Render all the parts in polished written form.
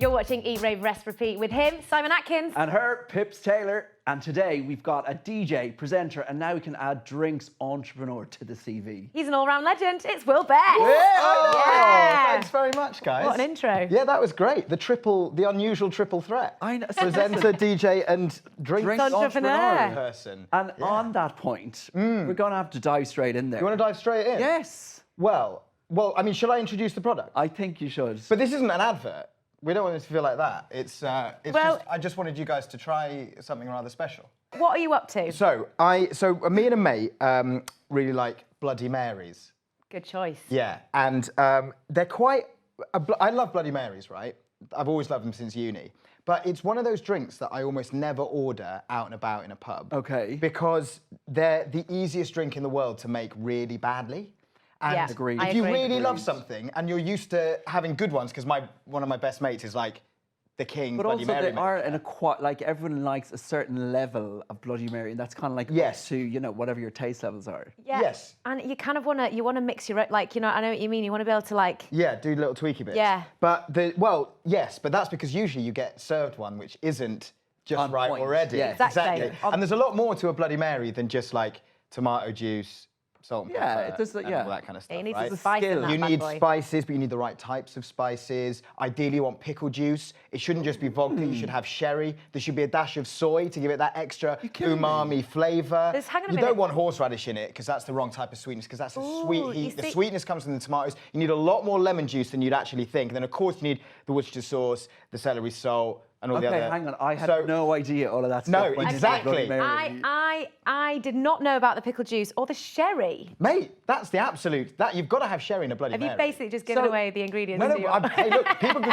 You're watching Eat, Rave, Rest, Repeat with him, Simon Atkins. And her, Pips Taylor. And today we've got a DJ, presenter, and now we can add drinks entrepreneur to the CV. He's an all-round legend. It's Will Best. Yeah. Thanks very much, guys. What an intro. Yeah, that was great. The unusual triple threat. I know. Presenter, DJ, and drinks entrepreneur. person. And on that point, we're going to have to dive straight in there. You want to dive straight in? Yes. Well, I mean, should I introduce the product? I think you should. But this isn't an advert. We don't want it to feel like that. It's I just wanted you guys to try something rather special. What are you up to? So me and a mate really like Bloody Marys. Good choice. Yeah, and they're quite. I love Bloody Marys, right? I've always loved them since uni. But it's one of those drinks that I almost never order out and about in a pub. Okay. Because they're the easiest drink in the world to make really badly. And Yeah, Agreed. if you agree. really love something and you're used to having good ones, because one of my best mates is like the king But Bloody also Mary they maker. are in a like everyone likes a certain level of Bloody Mary, and that's kind of like Yes. up to whatever your taste levels are. Yeah. Yes. And you kind of want to mix your, like, I know what you mean. You want to be able to, like... Yeah, do little tweaky bits. Yeah. But yes, but that's because usually you get served one which isn't just On right point. already. Yes. Exactly. And there's a lot more to a Bloody Mary than just like tomato juice, salt and Yeah, pepper, it does, and yeah. all that kind of stuff, You need right? some spice in skill. that You bad need boy. spices, but you need the right types of spices. Ideally, you want pickle juice. It shouldn't just be vodka. You should have sherry. There should be a dash of soy to give it that extra kidding me? umami flavour. Hang on a You minute. don't want horseradish in it because that's the wrong type of sweetness. Because that's a sweet Ooh, heat. you The see- sweetness comes from the tomatoes. You need a lot more lemon juice than you'd actually think. And then, of course, you need the Worcestershire sauce, the celery salt, and all the Okay, other. hang on. I had no idea all of that No, stuff. went into exactly. Bloody Mary. I did not know about the pickle juice or the sherry. Mate, that's the absolute. That you've got to have sherry in a Bloody Have Mary. you basically just given So- away the ingredients No, to your... hey, look,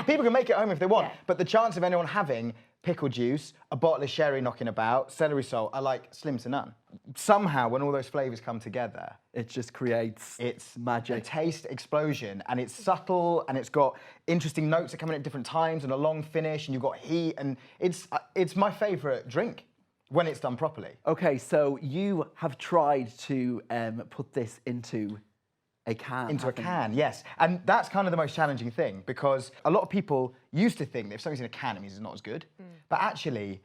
people can make it home if they want, Yeah. but the chance of anyone having pickle juice, a bottle of sherry knocking about, celery salt, are like slim to none. Somehow, when all those flavours come together, It just creates it's magic. a taste explosion, and it's subtle, and it's got interesting notes that come in at different times, and a long finish, and you've got heat, and it's my favourite drink when it's done properly. Okay, so you have tried to put this into a can. Into a haven't you? can, yes. And that's kind of the most challenging thing, because a lot of people used to think that if something's in a can, it means it's not as good. But actually,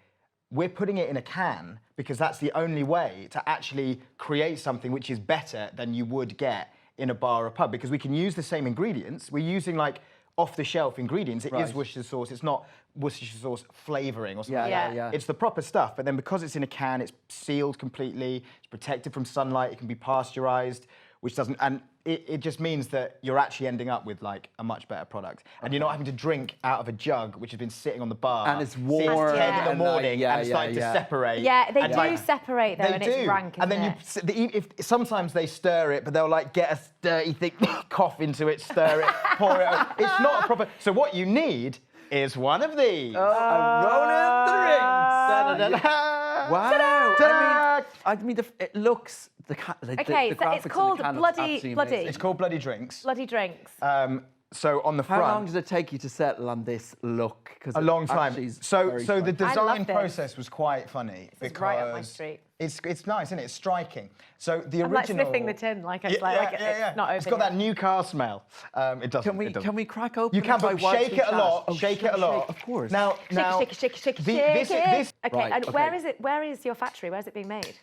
we're putting it in a can because that's the only way to actually create something which is better than you would get in a bar or pub, because we can use the same ingredients. We're using like off-the-shelf ingredients. It is Right. Worcestershire sauce. It's not Worcestershire sauce flavouring or something Yeah, like Yeah. that. yeah. It's the proper stuff, but then because it's in a can, it's sealed completely, it's protected from sunlight, it can be pasteurised, which doesn't, and it just means that you're actually ending up with like a much better product. And you're not having to drink out of a jug, which has been sitting on the bar And it's since warm 10 in the and, morning, yeah, and it's yeah, starting yeah. to separate. Yeah, they And, do like, separate though, they and do. it's rank, And then if sometimes they stir it, but they'll like get a dirty thing, cough into it, stir it, pour it out. It's not a proper. So what you need is one of these. Rolling the rings. Da-da-da-da. Wow. I mean, it looks Okay, the so graphics it's in the called can looks Bloody- absolutely Bloody. amazing. It's called Bloody Drinks. Bloody drinks. So on the How front, long does it take you to settle on this look? Because a long time. So the design love this. process was quite funny This is because right up my street. It's nice, isn't it? It's striking. So the I'm like original. sniffing the tin, like it's Yeah, like yeah, yeah. it's not open. It's got yet. that new car smell. It doesn't. Can it doesn't. we crack open? You can, it by but whilst shake we it a chat? lot. Oh, shake it a lot. Of course. Now, Shake it. this. Okay, Right, and okay. where is it? Where is your factory? Where's it being made?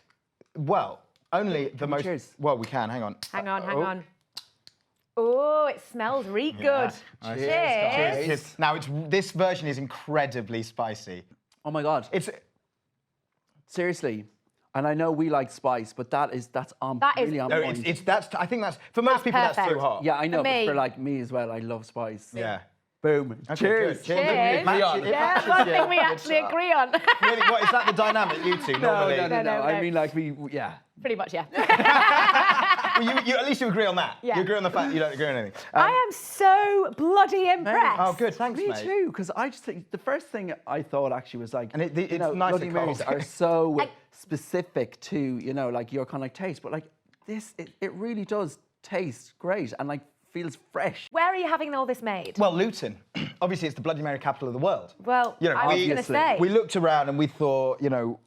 Well, only the most. cheers? Well, we can. Hang on. Hang on. Oh. Oh, it smells really good. Nice. Cheers. Cheers. Now, this version is incredibly spicy. Oh my God. It's. Seriously. And I know we like spice, but that's on That is- really on No, point. I think that's for most That's people that's perfect. too hot. Yeah, I know, but me. for like me as well, I love spice. Yeah. Boom. Okay, Cheers. good. Cheers. It matches- it Yeah, matches one your- thing we your actually chart. agree on. Really, what is that the dynamic you two No, normally? no, no, No. I mean, like yeah. Pretty much, yeah. Well, you at least you agree on that. Yeah. You agree on the fact you don't agree on anything. I am so bloody impressed. Oh, good. Thanks, Me mate. too, because I just think the first thing I thought actually was like, And it's you know, nice Bloody and Marys cold. are so specific to, you know, like your kind of taste, but like this, it really does taste great and like feels fresh. Where are you having all this made? Well, Luton. Obviously, it's the Bloody Mary capital of the world. Well, You know, I was going to obviously. say. We looked around and we thought, you know,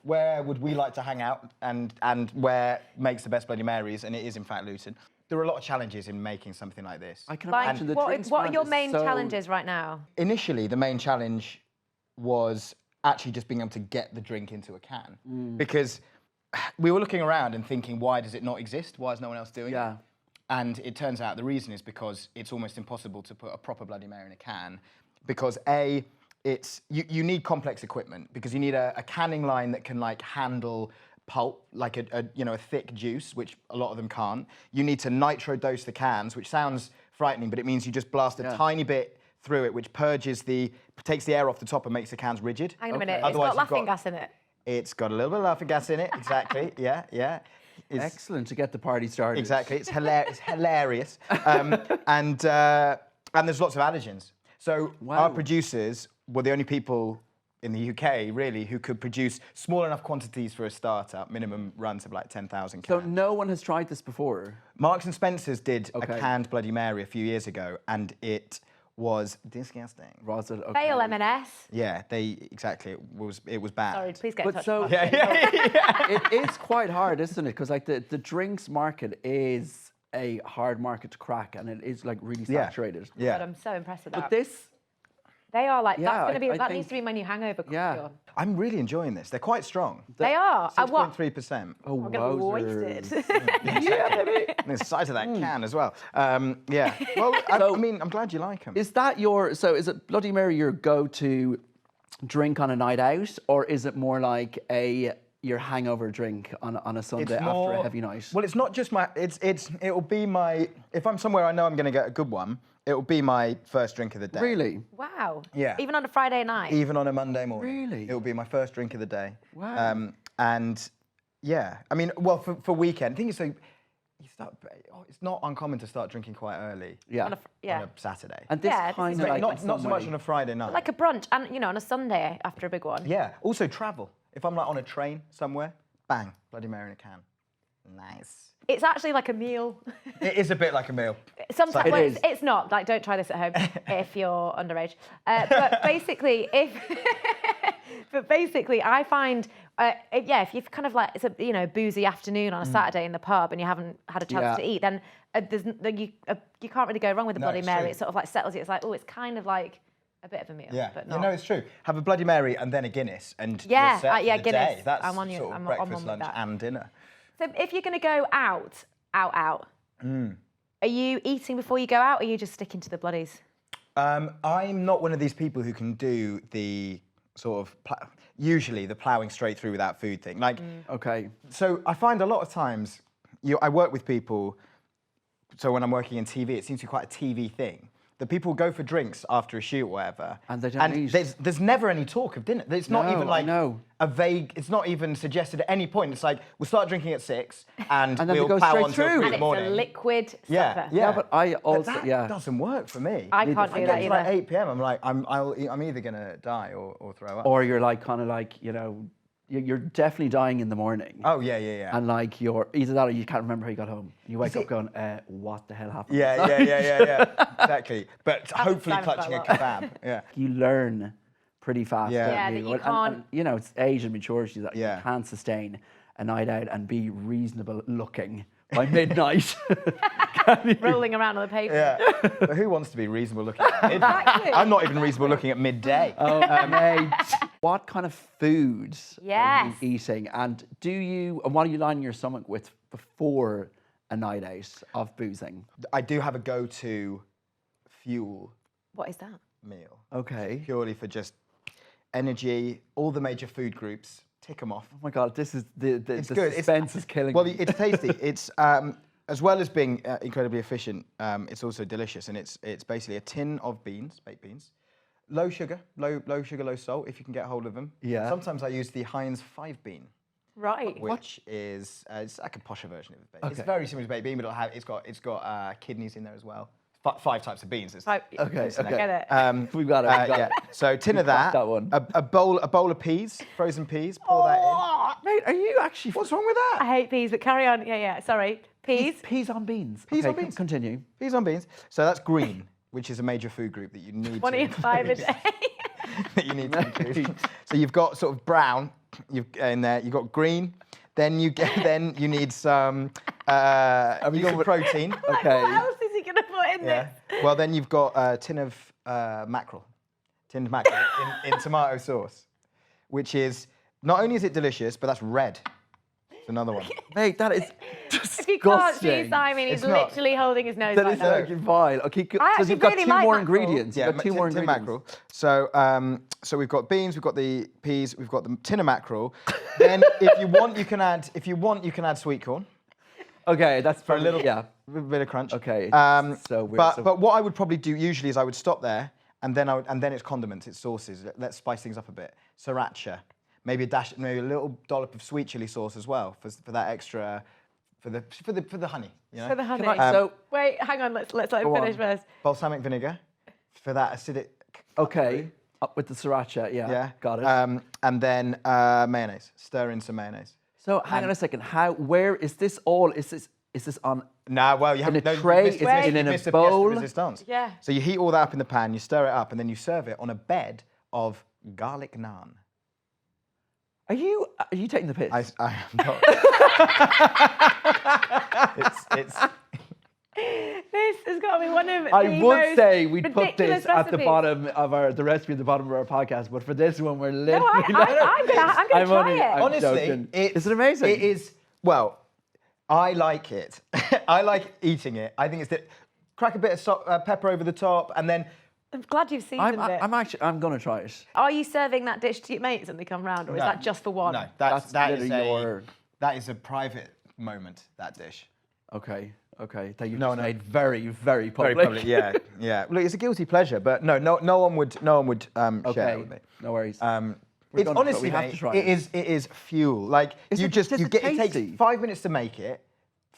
where would we like to hang out and where makes the best Bloody Marys, and it is in fact Luton. there are a lot of challenges in making something like this. I can Like, imagine the what drinks are brand your is main so- challenges right now? Initially, the main challenge was actually just being able to get the drink into a can. Because we were looking around and thinking, why does it not exist? Why is no one else doing Yeah. it? And it turns out the reason is because it's almost impossible to put a proper Bloody Mary in a can. Because A, you need complex equipment, because you need a canning line that can like handle pulp, like a thick juice, which a lot of them can't. You need to nitro dose the cans, which sounds frightening, but it means you just blast a tiny bit through it, which takes the air off the top and makes the cans rigid. Hang on a minute. Otherwise It's got you've laughing gas in it. It's got a little bit of laughing gas in it, exactly. Yeah. Excellent to get the party started. Exactly, it's hilarious. And there's lots of allergens. So our producers were the only people in the UK, really, who could produce small enough quantities for a startup, minimum runs of like 10,000 So cans. no one has tried this before? Marks and Spencer's did a Okay. canned Bloody Mary a few years ago, and it was disgusting. Was it? Okay. Fail M&S. Yeah, exactly, it was bad. Sorry, please get in But touch. so with us. it is quite hard, isn't it? Because like the drinks market is a hard market to crack, and it is like really saturated. Yeah. God, I'm so impressed with that. But this, They are like, Yeah, that's going to be, I that think- needs to be my new hangover cocktail. Yeah. I'm really enjoying this. They're quite strong. They are. I what? 6.3%. oh, I'm going to be wowzers. wasted. And the size of that can as well. Yeah. Well, I mean, I'm glad you like them. Is that is it Bloody Mary your go-to drink on a night out, or is it more like your hangover drink on a Sunday after a heavy night? Well, it's not just it'll be my, if I'm somewhere I know I'm going to get a good one, it'll be my first drink of the day. Really? Wow. Yeah. Even on a Friday night. Even on a Monday morning. Really? It'll be my first drink of the day. Wow. And yeah, I mean, well, for weekend, the thing is, so it's not uncommon to start drinking quite early. Yeah. On a Saturday. And this Yeah, this kind is of like not in so some much way- on a Friday night. Like a brunch, and on a Sunday after a big one. Yeah. Also travel. If I'm like on a train somewhere, bang, Bloody Mary in a can. Nice. It's actually like a meal. It is a bit like a meal. Sometimes It well, is. it's not. Like, don't try this at home if you're underage. But basically, I find, if you've kind of like it's a boozy afternoon on a Saturday in the pub and you haven't had a chance to eat, then you can't really go wrong with a No, Bloody it's Mary. true. It sort of like settles it. It's like, oh, it's kind of like a bit of a meal. Yeah, but you not. know it's true. Have a Bloody Mary and then a Guinness, and Yeah, you're set for the Guinness. day. That's I'm on you- sort of I'm on breakfast, with lunch, that. and dinner. So if you're going to go out, are you eating before you go out, or are you just sticking to the bloodies? I'm not one of these people who can do the sort of usually the ploughing straight through without food thing. Like, Okay. so I find a lot of times I work with people. So when I'm working in TV, it seems to be quite a TV thing. The people go for drinks after a shoot or whatever. And they don't eat. There's never any talk of dinner. It's not No, even I like know. a vague, it's not even suggested at any point. It's like, we'll start drinking at 6 and And then they we'll go plough straight on till through. 3 And in the it's morning. a liquid Yeah, supper. yeah. But I also that yeah. doesn't work for me. I can't do I that get to like either. 8 p.m. I'm like, I'm either gonna die or throw up. Or you're like kind of like you're definitely dying in the morning. Oh yeah. And like you're either that or you can't remember how you got home. You wake up going, what the hell happened? Yeah. Exactly. But hopefully Simon clutching a quite a kebab. Yeah. You learn pretty fast. Yeah. don't Yeah, that you And, can't- it's age and maturity that Yeah. you can't sustain a night out and be reasonable looking by midnight. Rolling around on the pavement. Yeah. But who wants to be reasonable looking at midday? Exactly. I'm not even reasonable looking at midday. Oh, mate. What kind of food are Yes. you eating? And what are you lining your stomach with before a night out of boozing? I do have a go-to fuel What is that? meal. Okay. Purely for just energy, all the major food groups, tick them off. Oh my God, this is the It's good. suspense is killing Well, me. it's tasty. It's as well as being incredibly efficient, it's also delicious, and it's basically a tin of beans, baked beans, low sugar, low salt if you can get hold of them. Yeah. Sometimes I use the Heinz 5-bean, Right. which is it's like a posher version of the baked. It's Okay. very similar to baked bean, but it's got kidneys in there as well. 5 types of beans. It's, Right. Okay, I okay. get it. We've got it. We've got yeah. it. So tin of cracked that. that one. A bowl of peas, frozen peas. Pour that in. Oh, mate, are you actually? What's wrong with I that? hate peas, but carry on. Yeah. Sorry. Peas. Peas on beans. Peas Okay, on beans. Continue. Peas on beans. So that's green, which is a major food group that you need. One to in 5 a increase. day. That you need to increase. So you've got sort of brown. In there. You've got green. Then you need some use of protein. Okay. What else is he going to put in this? Well, then you've got a tin of mackerel, tinned mackerel in tomato sauce, which is, not only is it delicious, but that's red. It's another one. Mate, that is If you can't see disgusting. Simon, he's It's not. literally holding his nose That like is that. fucking vile. Okay, so actually you've got really two like more mackerel. ingredients. Yeah, You've got two more tin ingredients. mackerel. So we've got beans, we've got the peas, we've got the tin of mackerel. Then, if you want, you can add sweet corn Okay, that's for a little yeah. bit of crunch. Okay. So weird. But what I would probably do usually is I would stop there, and then it's condiments, it's sauces. Let's spice things up a bit. Sriracha, maybe a little dollop of sweet chili sauce as well for that extra, for the honey. You know? For the honey. Wait, hang on. Let's let him finish first. Balsamic vinegar for that acidic. Okay. Up with the sriracha, yeah. Got it. And then mayonnaise. Stir in some mayonnaise. So hang on a second. Where is this all? Is this on? Nah, well, you have a tray? Is it in a bowl? Resistance. Yeah. So you heat all that up in the pan, you stir it up, and then you serve it on a bed of garlic naan. Are you taking the piss? I am not. it's This has got to be one of I the would most say we'd put ridiculous this at the recipes. bottom of the recipe at the bottom of our podcast, but for this one, we're literally. No, I'm gonna try it. I'm honestly, joking. Is it amazing? It is. Well, I like it. I like eating it. I think crack a bit of pepper over the top, and then. I'm glad you've seasoned it. I'm gonna try it. Are you serving that dish to your mates when they come round, or is that just for one? No, That's that literally is a private moment. That dish. Okay. That you No, just no. made very, very public. Very public. Yeah. Look, it's a guilty pleasure, but no one would share it with me. No worries. It's honestly, we have mate, to try it is fuel. Like Is you it- just is you it get it takes tasty? 5 minutes to make it,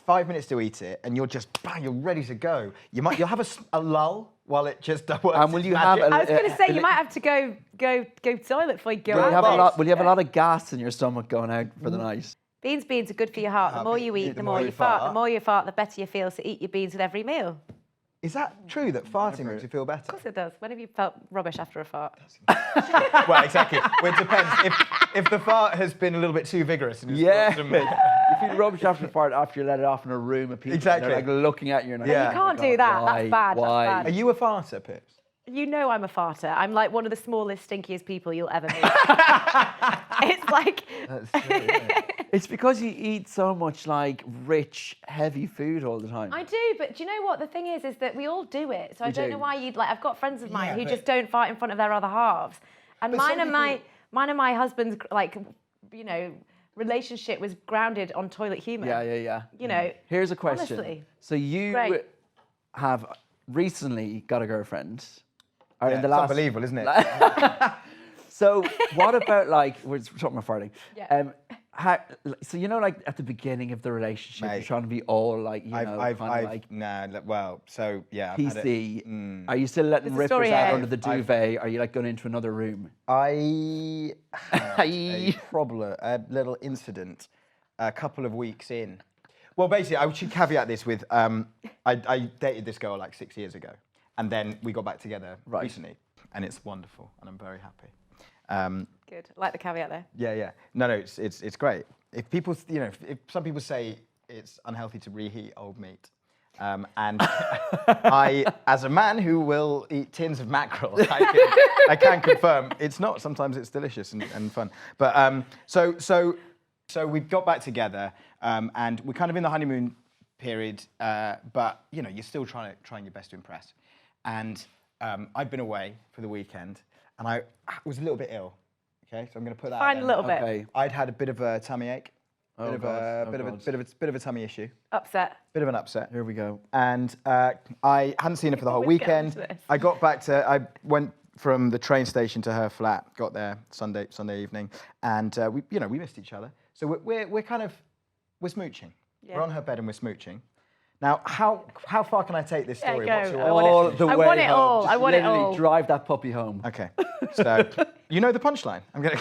5 minutes to eat it, and you're just bang, you're ready to go. You'll have a lull while it just works. And will its you have magic. I was going to say you might have to go toilet before you go will out. you have a lot of gas in your stomach going out for the night? Beans are good for your heart. The more you eat, the more you fart. The more you fart, the better you feel. So eat your beans with every meal. Is that true that farting makes you feel better? Of course it does. When have you felt rubbish after a fart? Well, exactly. Well, it depends. If the fart has been a little bit too vigorous. And it's got some- You feel rubbish after a fart after you let it off in a room of people. Exactly. They're like looking at you and like, Yeah. You can't do that. Why? That's bad. Why? That's Are bad. you a farter, Pips? You know I'm a farter. I'm like one of the smallest, stinkiest people you'll ever meet. It's like... That's true, yeah. It's because you eat so much like rich, heavy food all the time. I do, but do you know what? The thing is that we all do it. So I don't know why you'd like... I've got friends of mine Yeah, who but- just don't fart in front of their other halves. And But mine some and my husband's, like, you know, relationship was grounded on toilet humour. Yeah. You know, Here's a question. honestly. So you Great. have recently got a girlfriend. Or in Yeah, the it's last... unbelievable, isn't it? So what about like, we're talking about farting. Yeah. So you know, like at the beginning of the relationship, you're Mate, trying to be all like, kind of like so yeah. PC. Are you still letting There's a rippers story out here. under the duvet? Are you like going into another room? I had a problem, a little incident a couple of weeks in. Well, basically, I should caveat this with, I dated this girl like 6 years ago, and then we got back together recently, and it's wonderful, and I'm very happy. Good. I like the caveat there. Yeah. No, it's great. If people, if some people say it's unhealthy to reheat old meat, and I, as a man who will eat tins of mackerel, I can confirm it's not. Sometimes it's delicious and fun. But so we got back together, and we're kind of in the honeymoon period. But you're still trying your best to impress. And I'd been away for the weekend, and I was a little bit ill. Okay, so I'm going to put that. Fine, out a there. little bit. Okay. I'd had a bit of a tummy ache, Oh, bit of a tummy issue, Upset. bit of an upset. Here we go. And I hadn't seen her for the whole always get weekend. into this. I went from the train station to her flat. Got there Sunday evening, and we missed each other. So we're smooching. Yeah. We're on her bed and we're smooching. Now, how far can I take this story? go. What's your- I want it- All the I way want it home. all. Just I want it literally all. drive that puppy home. Okay, so you know the punchline. I'm gonna.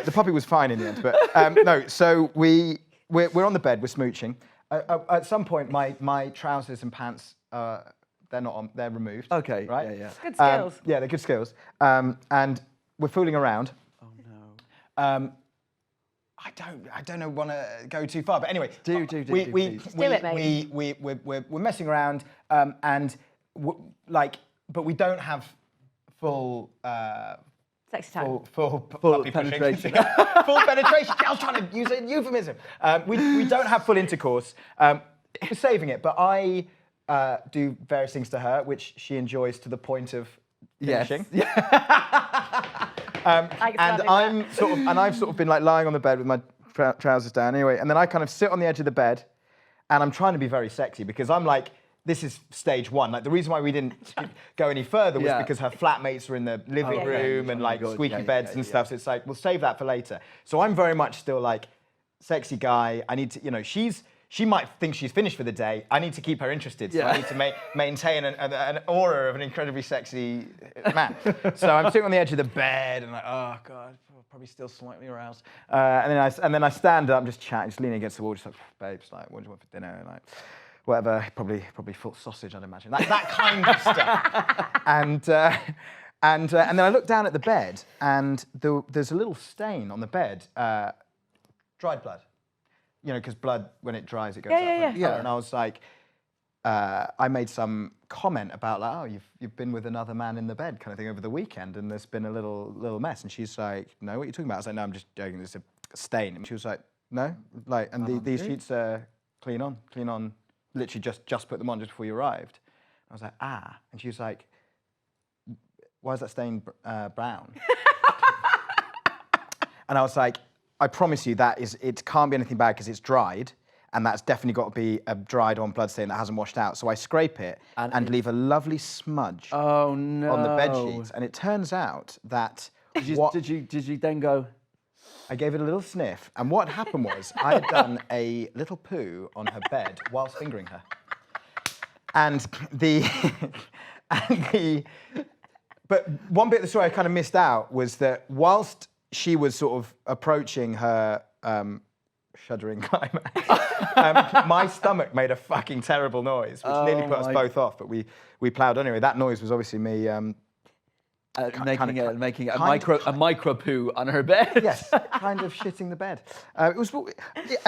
The puppy was fine in the end, but no. So we're on the bed, we're smooching. At some point, my trousers and pants they're not on. They're removed. Okay. Right. Yeah. Good skills. Yeah, they're good skills. And we're fooling around. Oh no. I don't want to go too far, but anyway, do it, mate. We're messing around, but we don't have full. Sexy time. Full penetration. Full penetration. I was trying to use a euphemism. We don't have full intercourse. We're saving it, but I do various things to her, which she enjoys to the point of finishing. I've sort of been like lying on the bed with my trousers down anyway, and then I kind of sit on the edge of the bed, and I'm trying to be very sexy because I'm like, this is stage one. Like the reason why we didn't go any further was because her flatmates were in the living room and like squeaky beds and stuff. So it's like, we'll save that for later. So I'm very much still like sexy guy. I need to, you know, she might think she's finished for the day. I need to keep her interested. So I need to maintain an aura of an incredibly sexy man. So I'm sitting on the edge of the bed and like, oh God, probably still slightly aroused. And then I stand up, I'm just chatting, just leaning against the wall, just like, babes, like, what do you want for dinner? And like, whatever, probably full sausage, I'd imagine. That kind of stuff. And then I look down at the bed, and there's a little stain on the bed, dried blood. You know, because blood, when it dries, it goes up. And I was like, I made some comment about like, oh, you've been with another man in the bed, kind of thing, over the weekend, and there's been a little mess. And she's like, no, what are you talking about? I was like, no, I'm just joking. There's a stain. And she was like, no, like, and these sheets are clean on. Literally just put them on just before you arrived. I was like, ah. And she was like, why is that stain brown? And I was like, I promise you it can't be anything bad because it's dried, and that's definitely got to be a dried on blood stain that hasn't washed out. So I scrape it and leave a lovely smudge on the bed sheets. And it turns out that did you then go? I gave it a little sniff, and what happened was I had done a little poo on her bed whilst fingering her. But one bit of the story I kind of missed out was that whilst she was sort of approaching her shuddering climax, my stomach made a fucking terrible noise, which nearly put us both off, but we ploughed on anyway. That noise was obviously me making a micro poo on her bed. Yes, kind of shitting the bed. I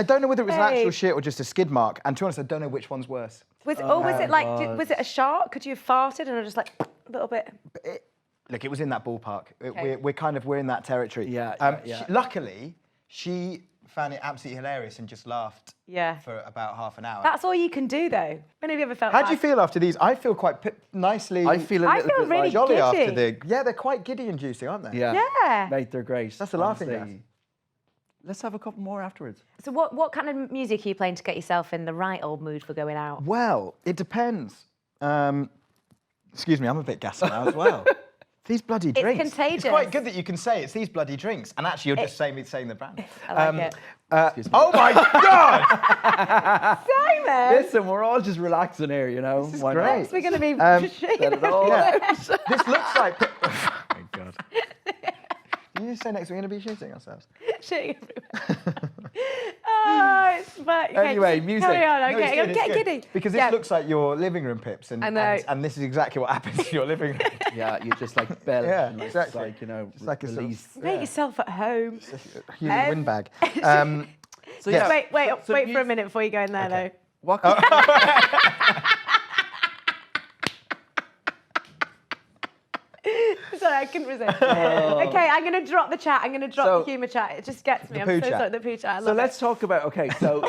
don't know whether it was an actual shit or just a skid mark. And to be honest, I don't know which one's worse. Was it a shark? Could you have farted and just like a little bit? Look, it was in that ballpark. We're in that territory. Luckily, she found it absolutely hilarious and just laughed for about half an hour. That's all you can do, though. When have you ever felt How do you feel after these? I feel quite nicely. I feel bit really jolly giddy. after the. Yeah, they're quite giddy-inducing, aren't they? Yeah. Mate, they're great. That's the laughing gas. Let's have a couple more afterwards. So what kind of music are you playing to get yourself in the right old mood for going out? Well, it depends. Excuse me, I'm a bit gassed now as well. These bloody drinks. It's contagious. It's quite good that you can say it's these bloody drinks, and actually you're just saying the brand. I like it. Oh my God! Simon! Listen, we're all just relaxing here, you know. This is great. We're going to be Set it all out. This looks like. Oh my God. You say next we're going to be shooting ourselves. Shitting everywhere. Oh, it's but anyway, music. Carry on. No, Okay, it's get good. giddy. Because this looks like your living room, Pips, and this is exactly what happens in your living room. Yeah, you just like belch. Yeah, and exactly. Like, you know, just like release. Make yourself at home. Human windbag. So wait for a minute before you go in there, though. What? Sorry, I couldn't resist. Okay, I'm going to drop the chat. I'm going to drop the humour chat. It just gets me. I'm so sorry, the poo chat. I love let's talk about, so...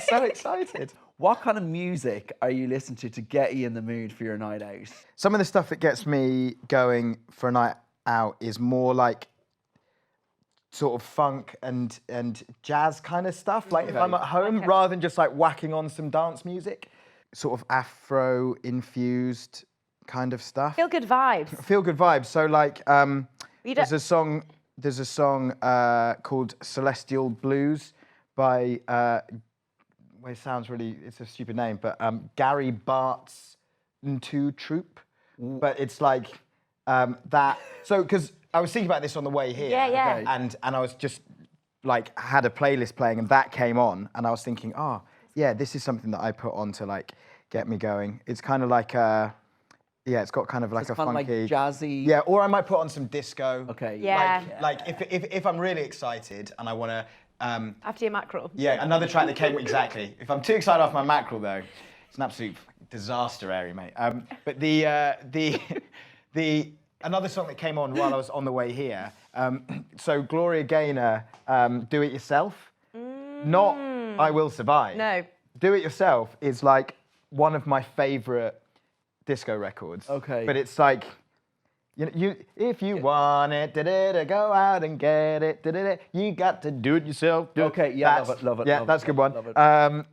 So excited. What kind of music are you listening to get you in the mood for your night out? Some of the stuff that gets me going for a night out is more like sort of funk and jazz kind of stuff. Like if I'm at home, rather than just like whacking on some dance music, sort of Afro-infused kind of stuff. Feel good vibes. Feel good vibes. So like, there's a song called Celestial Blues by, it sounds really, it's a stupid name, but Gary Bart's Ntu Troop. But it's like that. So, because I was thinking about this on the way here. Yeah. And I was just like, had a playlist playing and that came on. And I was thinking, oh, yeah, this is something that I put on to like get me going. It's kind of like it's got kind of like a funky, like jazzy. Yeah, or I might put on some disco. Okay. Yeah. Like if I'm really excited and I want to After your mackerel. Yeah, another track that came exactly. If I'm too excited off my mackerel though, it's an absolute disaster area, mate. But the another song that came on while I was on the way here. So Gloria Gaynor, Do It Yourself. Not I Will Survive. No. Do It Yourself is like one of my favourite disco records. Okay. But it's like, if you want it, go out and get it, you got to do it yourself. Okay, yeah, love it. Yeah, love that's it, a good one. love it.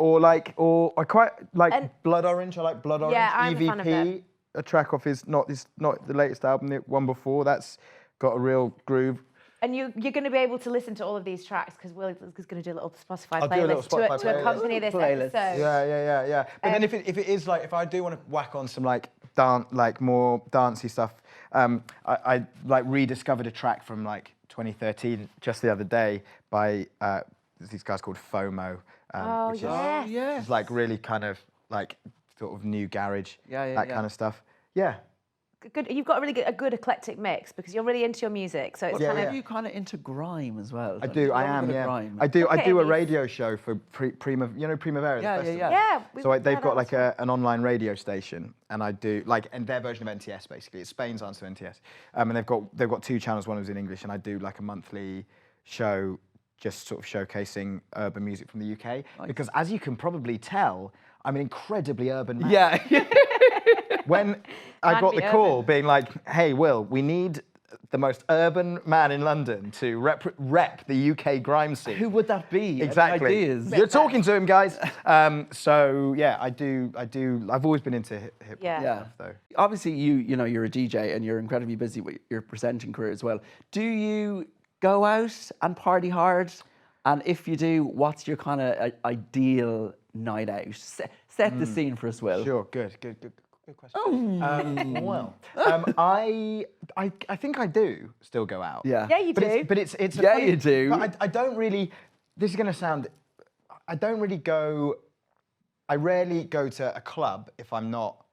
Or I quite like Blood Orange. I like Blood Orange. Yeah, I'm a fan of EVP, it. a track off his not the latest album, the one before. That's got a real groove. And you're going to be able to listen to all of these tracks because Will is going to do a little Spotify I'll do a little playlist Spotify to accompany this playlist. episode. Yeah. But then if it is like, if I do want to whack on some more dancey stuff, I like rediscovered a track from like 2013 just the other day by these guys called FOMO. Which is like really kind of like sort of new garage, that kind of stuff. Yeah. Good. You've got a good eclectic mix because you're really into your music. So it's Are you kind of into grime as well? I do. I am. Yeah. Grime. I do a radio show for Primavera. Yeah, the festival. Yeah. So they've got like an online radio station, and I do and their version of NTS basically. It's Spain's answer to NTS, and they've got 2 channels. One is in English, and I do like a monthly show, just sort of showcasing urban music from the UK. Nice. Because as you can probably tell, I'm an incredibly urban man. Yeah. When I got the call being like, hey, Will, we need the most urban man in London to rep the UK grime scene. Who would that be? Exactly. You're talking to him, guys. So yeah, I do. I've always been into hip hop stuff, though. Obviously, you're a DJ and you're incredibly busy with your presenting career as well. Do you go out and party hard? And if you do, what's your kind of ideal night out? Set the scene for us, Will. Sure. Good question. I think I do still go out. Yeah. Yeah, you do. But it's Yeah, you do. But I don't really. This is going to sound. I don't really go. I rarely go to a club if I'm not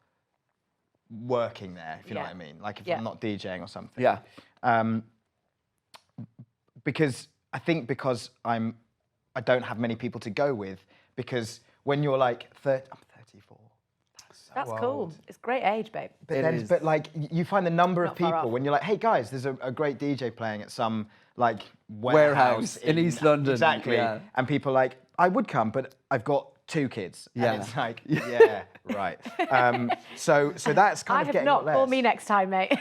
working there. If you know what I mean. Like if I'm not DJing or something. Yeah. Because I think I don't have many people to go with. Because when you're like 30, I'm 34. That's cool. It's a great age, babe. But like you find the number of Not far people off. when you're like, hey guys, there's a great DJ playing at some like warehouse in East London. Exactly. Yeah. And people are like, I would come, but I've got 2 kids. Yeah. And it's like, yeah, right. So that's kind of I getting have not. less. Call me next time, mate.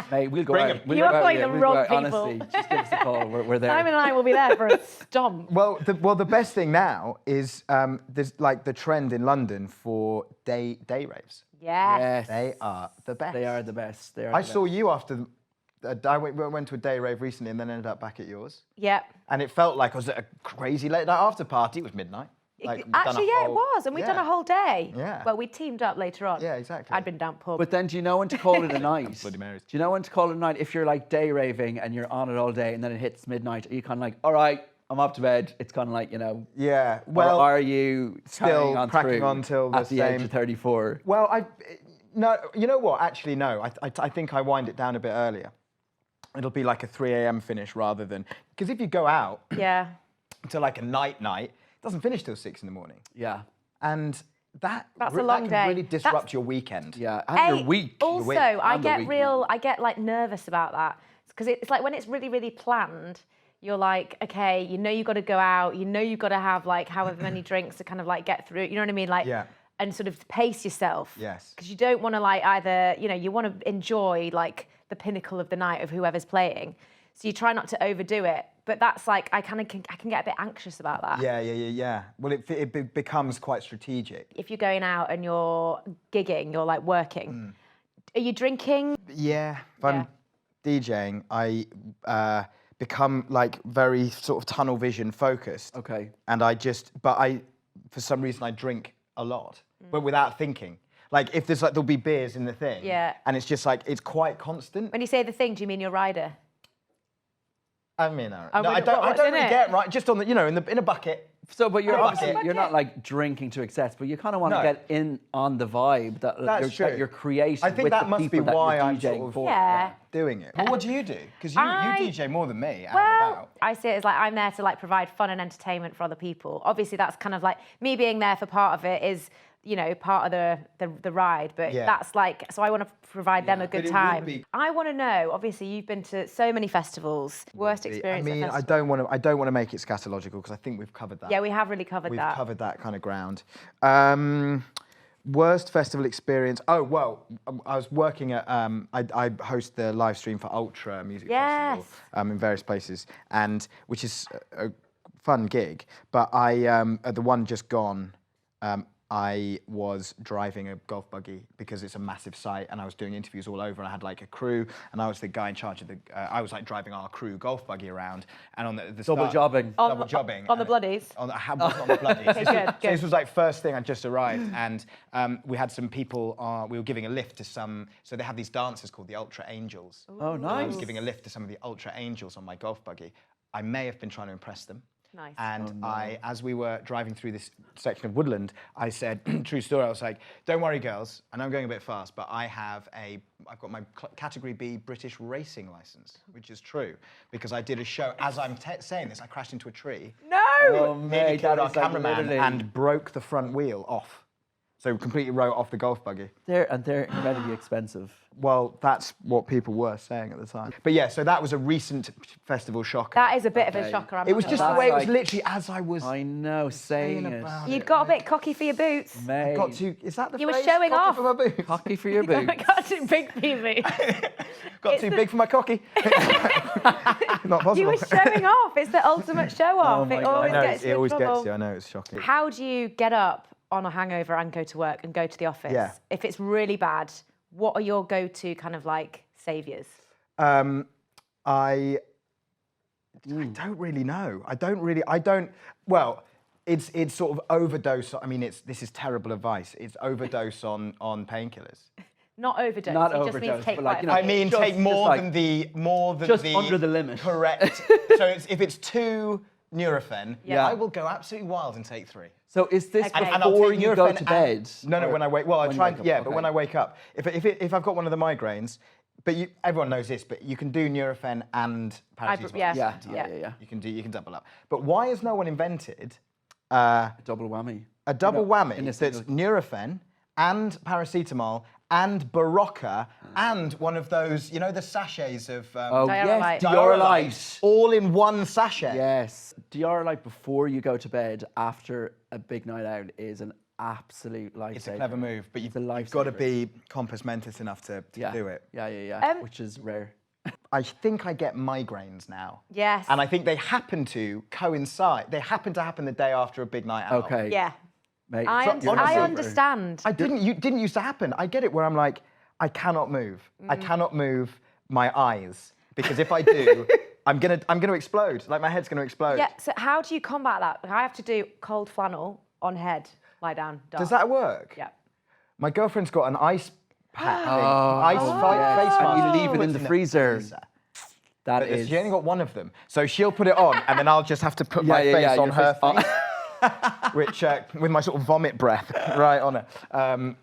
Mate, we'll go Bring out. him. We'll You go are out, calling yeah, them we'll wrong go out. people. Honestly, just give us a call. We're there. Simon and I will be there for a stomp. Well, the best thing now is there's like the trend in London for day raves. Yes. They are the best. They are the best. I saw you after. I went to a day rave recently and then ended up back at yours. Yep. And it felt like I was at a crazy late night after party. It was midnight. Like, Actually, it was, and we'd done a whole day. Yeah. Well, we teamed up later on. Yeah, exactly. I'd been down pub. But then do you know when to call it a night? Bloody Marys. Do you know when to call it a night? If you're like day raving and you're on it all day and then it hits midnight, are you kind of like, all right, I'm up to bed. It's kind of like, Yeah. Well, or are you still on cracking through on till at the age of 34? Well, no. You know what? Actually, no. I think I wind it down a bit earlier. It'll be like a 3 a.m. finish rather than because if you go out to like a night, it doesn't finish till 6 in the morning. Yeah. And that's a long can day. really disrupt your weekend. Yeah. And your week. Also, I get like nervous about that because it's like when it's really, really planned. You're like, okay, you've got to go out. You've got to have like however many drinks to kind of like get through. You know what I mean? Like, and sort of pace yourself. Yes. Because you don't want to like either, you want to enjoy like the pinnacle of the night of whoever's playing. So you try not to overdo it. But that's like, I can get a bit anxious about that. Yeah. Well, it becomes quite strategic. If you're going out and you're gigging, you're like working. Are you drinking? Yeah. If I'm DJing, I become like very sort of tunnel vision focused. Okay. And for some reason, I drink a lot, but without thinking. Like if there'll be beers in the thing. Yeah. And it's just like, it's quite constant. When you say the thing, do you mean your rider? I mean, Oh, no, I what's don't in really it? get right. Just on the, in a bucket. So, but you're Bucket. obviously you're not like drinking to excess, but you kind of want to No. get in on the vibe that you're creating. I think with that the must be people that why you're I'm DJing sort of for. Yeah. doing it. But what do you do? Because you DJ more than me. Out and Well, about. I see it as like I'm there to like provide fun and entertainment for other people. Obviously, that's kind of like me being there for part of it is, you know, part of the ride. But Yeah. that's like, so I want to provide them a but good it would time. be- I want to know. Obviously, you've been to so many festivals. Worst experience. I mean, at I don't want to make it scatological because I think we've covered that. Yeah, we have really covered We've that. covered that kind of ground. Worst festival experience. Oh well, I was working at. I host the live stream for Ultra Music Festival in various places, and which is a fun gig. But at the one just gone, I was driving a golf buggy because it's a massive site, and I was doing interviews all over, and I had like a crew, and I was the guy in charge of the. I was like driving our crew golf buggy around, and on the Double jobbing. double jobbing On the bloodies. on the bloodies. Okay, good, So this was like first thing I just arrived, and we had some people. We were giving a lift to some. So they have these dancers called the Ultra Angels. Oh, And I was nice. giving a lift to some of the Ultra Angels on my golf buggy. I may have been trying to impress them. Nice. And as we were driving through this section of woodland, I said, true story, I was like, don't worry, girls, I know I'm going a bit fast, but I've got my Category B British racing license, which is true, because I did a show, as I'm saying this, I crashed into a tree. No! Oh, Nearly mate, killed that our is like cameraman literally- and broke the front wheel off. So completely wrote off the golf buggy. They're incredibly expensive. Well, that's what people were saying at the time. But yeah, so that was a recent festival shocker. That is a bit of a Okay. shocker. I'm It not was gonna just the lie. way it was like- literally as I was I know, saying it. about You'd got a bit cocky for your boots. Mate, got too, is that the You were phrase? showing Cocky off. for my boots? cocky for your boots. got too big for your boots. Got too big for my cocky. Not possible. You were showing off. It's the ultimate show off. my It God. always I know, gets it you in always trouble. gets you. I know, it's shocking. How do you get up on a hangover and go to work and go to the office? Yeah. If it's really bad, what are your go-to kind of like saviours? I don't really know. Well, it's sort of overdose. I mean, this is terrible advice. It's overdose on painkillers. Not overdose. Not it just overdose, means take but like, quite you a know, I bit. mean, Just- take more just than the just under the limit. Correct. So if it's 2 Nurofen, Yeah. I will go absolutely wild and take 3. So is this Okay. And I'll before take you go Nurofen to bed? and- No, or when I wake. Well, I when you try. wake up? Yeah, but Okay. when I wake up, if I've got one of the migraines, but everyone knows this, but you can do Nurofen and paracetamol. yeah. Yeah. You can double up. But why has no one invented Double whammy. a double in whammy a that's single- Nurofen and paracetamol and Berocca and one of those, you know, the sachets of Oh Diarrhea. yes, Diarrhea. all in one sachet. Yes, Diarrhea before you go to bed after a big night out is an absolute lifesaver. It's a clever move, but you've a got to lifesaver. be compos mentis enough to do it. Yeah, which is rare. I think I get migraines now. Yes. And I think they happen to coincide. They happen to happen the day after a big night out. Okay. Yeah. Mate, I you're honestly- understand. Didn't used to happen. I get it where I'm like, I cannot move. I cannot move my eyes because if I do, I'm gonna explode. Like my head's gonna explode. Yeah, so how do you combat that? Like, I have to do cold flannel on head, lie down, dark. Does that work? Yeah. My girlfriend's got an ice pack thing. Oh, Ice yes. face And mask. you leave it in the freezer. That But is. she only got one of them, so she'll put it on, and then I'll just have to put my Yeah, face on your her face- face, which with my sort of vomit breath right on it.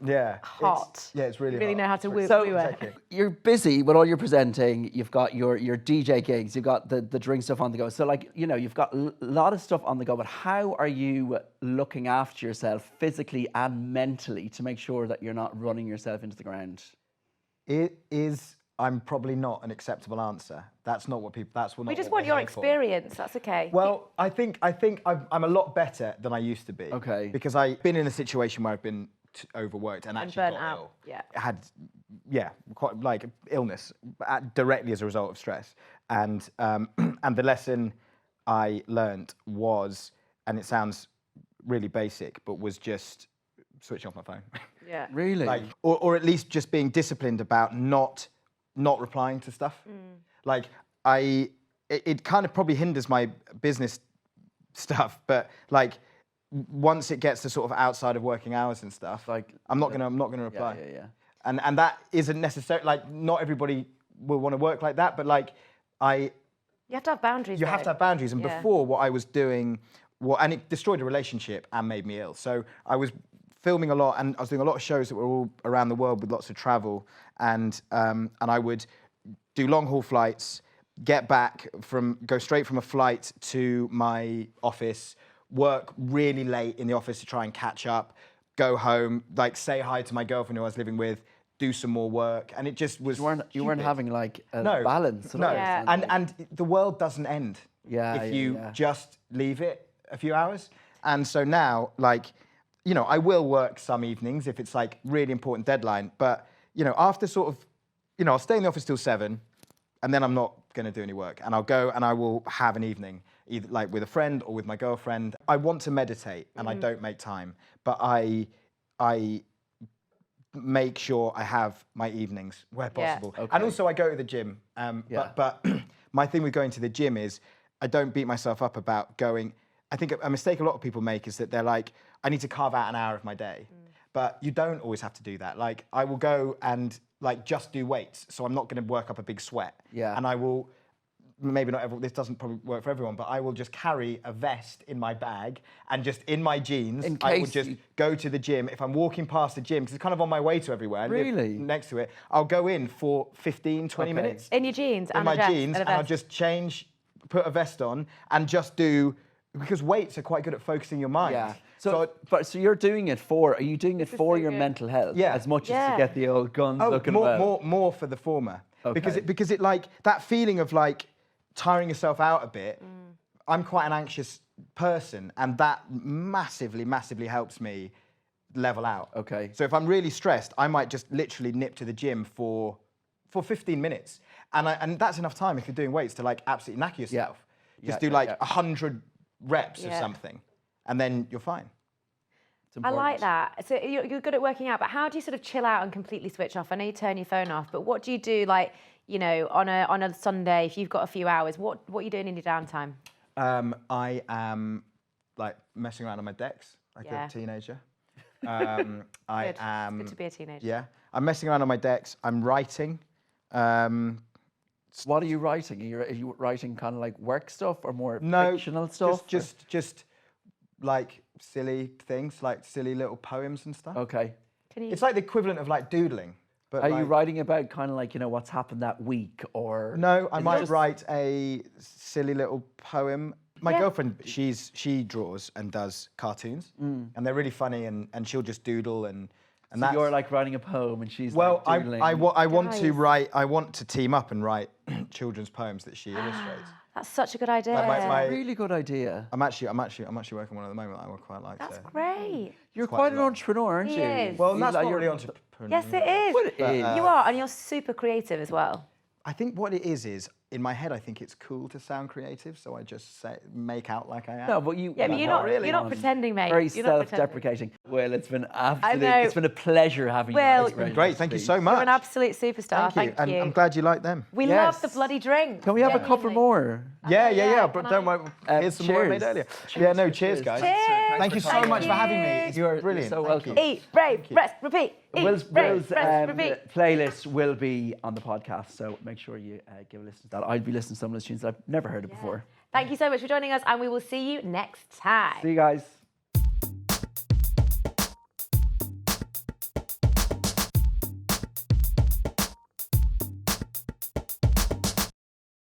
Yeah. Hot. It's really. You really hot. know how to woo So woo it. Exactly. you're busy with all your presenting. You've got your DJ gigs. You've got the drink stuff on the go. So like you've got a lot of stuff on the go. But how are you looking after yourself physically and mentally to make sure that you're not running yourself into the ground? It is. I'm probably not an acceptable answer. That's not what people. That's what. We just want your experience. That's okay. Well, I think I'm a lot better than I used to be. Okay. Because I've been in a situation where I've been overworked and actually burnt got out. ill. Yeah. I had, quite like illness directly as a result of stress. And and the lesson I learnt was, and it sounds really basic, but was just switching off my phone. Yeah. Really? Like, or at least just being disciplined about not replying to stuff. Like it kind of probably hinders my business stuff, but like once it gets to sort of outside of working hours and stuff, like I'm not gonna reply. Yeah. And that isn't necessarily like not everybody will want to work like that, but like You have to have boundaries. you have to have boundaries. And Yeah. before, what I was doing and it destroyed a relationship and made me ill. So I was filming a lot, and I was doing a lot of shows that were all around the world with lots of travel, and I would do long haul flights, go straight from a flight to my office, work really late in the office to try and catch up, go home, like say hi to my girlfriend who I was living with, do some more work, and it just was. You weren't having like a No, balance. No, Yeah. and the world doesn't end if you just leave it a few hours. And so now, like, you know, I will work some evenings if it's like really important deadline, but you know, after sort of, you know, I'll stay in the office till 7, and then I'm not going to do any work, and I'll go and I will have an evening, either like with a friend or with my girlfriend. I want to meditate, and I don't make time, but I make sure I have my evenings where possible. Okay. And also I go to the gym. But my thing with going to the gym is I don't beat myself up about going. I think a mistake a lot of people make is that they're like, I need to carve out an hour of my day. But you don't always have to do that. Like I will go and like just do weights. So I'm not going to work up a big sweat. Yeah. And I will, maybe not everyone, this doesn't probably work for everyone, but I will just carry a vest in my bag and just in my jeans, I will just go to the gym. If I'm walking past the gym, because it's kind of on my way to everywhere, I live next to it, I'll go in for 15, 20 minutes. In your jeans? In my jeans, and I'll just change, put a vest on, and just do, because weights are quite good at focusing your mind. Yeah. So you're doing it are you doing it for your mental health? Yeah. As much as to get the old guns looking well? More for the former. Okay. Because it like, that feeling of like, tiring yourself out a bit, I'm quite an anxious person, and that massively, massively helps me level out. Okay. So if I'm really stressed, I might just literally nip to the gym for 15 minutes. And that's enough time if you're doing weights to like absolutely knacker yourself. Just do like 100 reps of something, and then you're fine. I like that. So you're good at working out, but how do you sort of chill out and completely switch off? I know you turn your phone off, but what do you do, like, you know, on a Sunday, if you've got a few hours, what are you doing in your downtime? I am like messing around on my decks like a teenager. I am. It's good to be a teenager. Yeah, I'm messing around on my decks. I'm writing. What are you writing? Are you writing kind of like work stuff or more fictional stuff? Just like silly things, like silly little poems and stuff. Okay. It's like the equivalent of like doodling. But are you writing about kind of like, you know, what's happened that week, or? No, I might write a silly little poem. My girlfriend, she draws and does cartoons, and they're really funny, and she'll just doodle and So that's, you're like writing a poem and she's well, like doodling. I want to team up and write children's poems that she illustrates. That's such a good idea. Really good idea. I'm actually working on one at the moment that I would quite like. That's great. You're quite an entrepreneur, aren't you? He is. Well, that's not you're really entrepreneur. Yes, it is. Well, it is. You are, and you're super creative as well. I think what it is in my head, I think it's cool to sound creative, so I just make out like I am. No, but Yeah, but you're not pretending, mate. Very You're not pretending. self-deprecating. Well, it's been know. It's been a pleasure having you. Well, on it's this Been great. Thank you so much. You're an absolute superstar. Thank you. And I'm glad you like them. We Yes. love the bloody drink. Can we have a couple more? Yeah. But Can don't worry. Here's some more I made cheers. earlier. Yeah, no, cheers, guys. Cheers. Thank you so much for having me. It's brilliant. so Thank you. welcome. Eat, rave, rest, repeat. Eat, Will's rave, rest, repeat. playlist will be on the podcast, so make sure you give a listen to that. I'll be listening to some of those tunes that I've never heard of before. Thank you so much for joining us, and we will see you next time. See you guys.